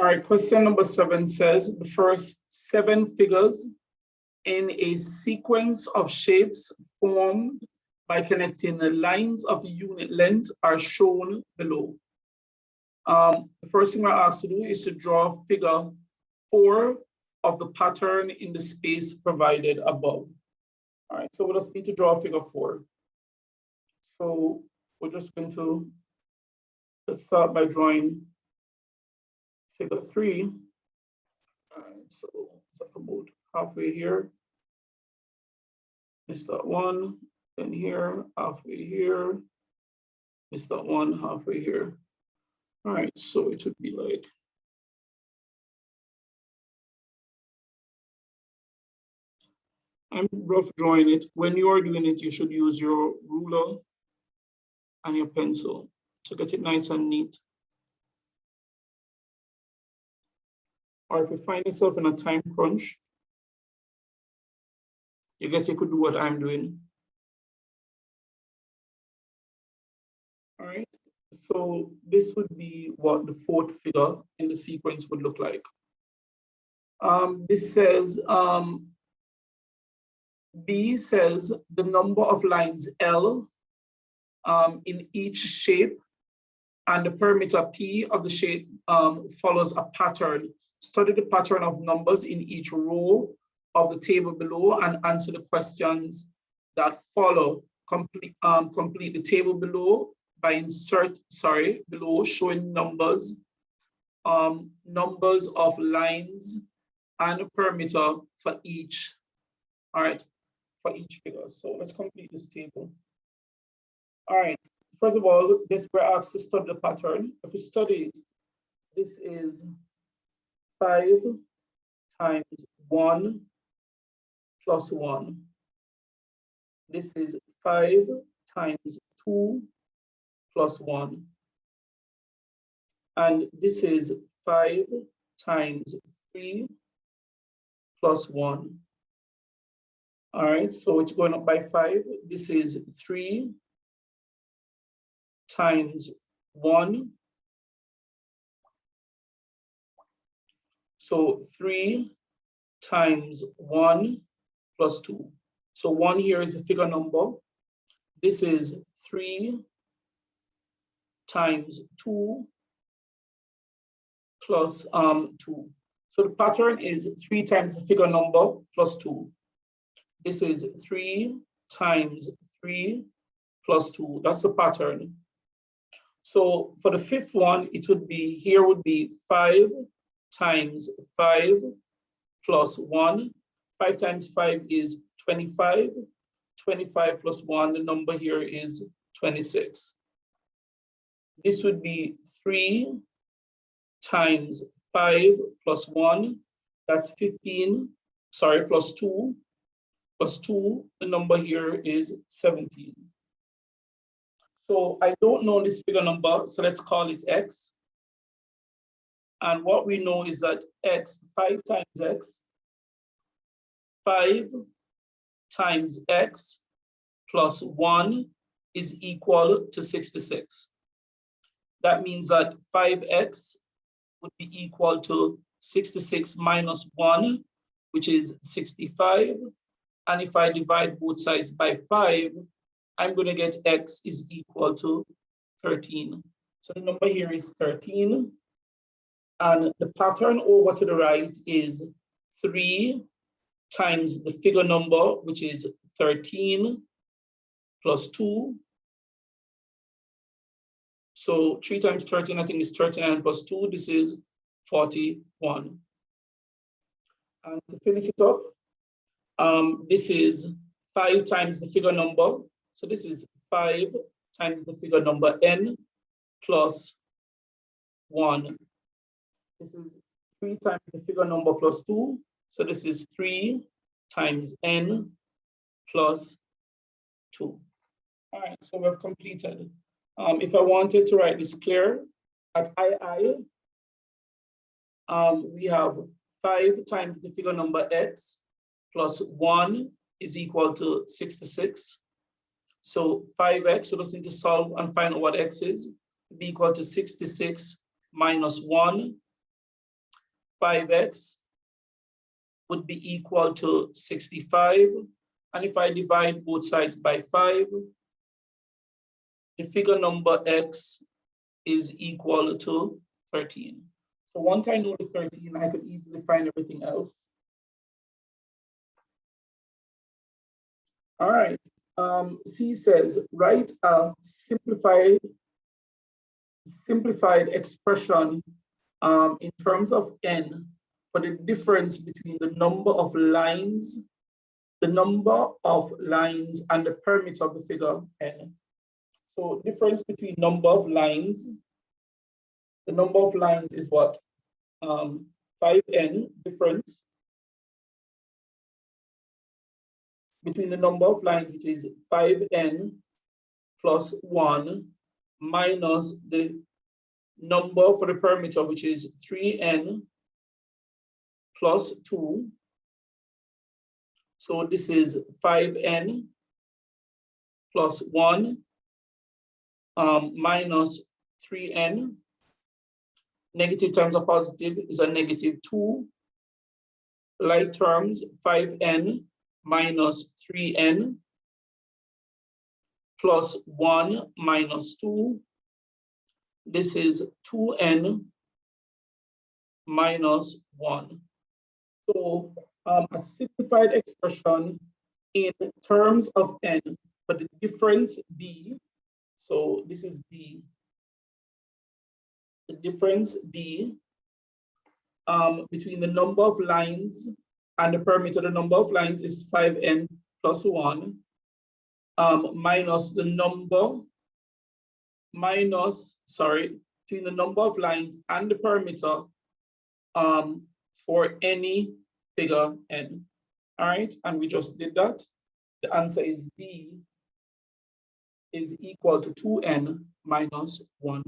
All right, question number 7 says the first 7 figures in a sequence of shapes formed by connecting the lines of unit length are shown below. The first thing we're asked to do is to draw figure 4 of the pattern in the space provided above. All right, so we just need to draw figure 4. So we're just going to let's start by drawing figure 3. All right, so it's like about halfway here. Let's start 1, then here, halfway here. Let's start 1, halfway here. All right, so it would be like I'm rough drawing it. When you are doing it, you should use your ruler and your pencil to get it nice and neat. Or if you find yourself in a time crunch, I guess you could do what I'm doing. All right, so this would be what the 4th figure in the sequence would look like. This says, B says the number of lines L in each shape and the perimeter P of the shape follows a pattern. Study the pattern of numbers in each row of the table below and answer the questions that follow. Complete the table below by below showing numbers of lines and a perimeter for each. All right, for each figure. So let's complete this table. All right, first of all, this we're asked to study the pattern. If we study it, this is 5 times 1 plus 1. This is 5 times 2 plus 1. And this is 5 times 3 plus 1. All right, so it's going up by 5. This is 3 times 1. So 3 times 1 plus 2. So 1 here is the figure number. This is 3 times 2 plus 2. So the pattern is 3 times the figure number plus 2. This is 3 times 3 plus 2. That's the pattern. So for the 5th one, it would be, here would be 5 times 5 plus 1. 5 times 5 is 25. 25 plus 1, the number here is 26. This would be 3 times 5 plus 1. That's 15. Sorry, plus 2. Plus 2, the number here is 17. So I don't know this figure number, so let's call it X. And what we know is that X, 5 times X, 5 times X plus 1 is equal to 66. That means that 5X would be equal to 66 minus 1, which is 65. And if I divide both sides by 5, I'm going to get X is equal to 13. So the number here is 13. And the pattern over to the right is 3 times the figure number, which is 13 plus 2. So 3 times 13, I think is 39 plus 2. This is 41. And to finish it up, this is 5 times the figure number. So this is 5 times the figure number n plus 1. This is 3 times the figure number plus 2. So this is 3 times n plus 2. All right, so we've completed. If I wanted to write this clear, at II, we have 5 times the figure number x plus 1 is equal to 66. So 5x, we just need to solve and find out what x is. Be equal to 66 minus 1. 5x would be equal to 65. And if I divide both sides by 5, the figure number x is equal to 13. So once I know the 13, I could easily find everything else. All right. C says, write a simplified expression in terms of n for the difference between the number of lines and the perimeter of the figure n. So difference between number of lines. The number of lines is what? 5n, difference between the number of lines, which is 5n plus 1, minus the number for the perimeter, which is 3n plus 2. So this is 5n plus 1 minus 3n. Negative times a positive is a negative 2. Like terms, 5n minus 3n plus 1 minus 2. This is 2n minus 1. So a simplified expression in terms of n, but the difference b. So this is b. The difference b between the number of lines and the perimeter. The number of lines is 5n plus 1 minus the number between the number of lines and the perimeter for any figure n. All right, and we just did that. The answer is D is equal to 2n minus 1.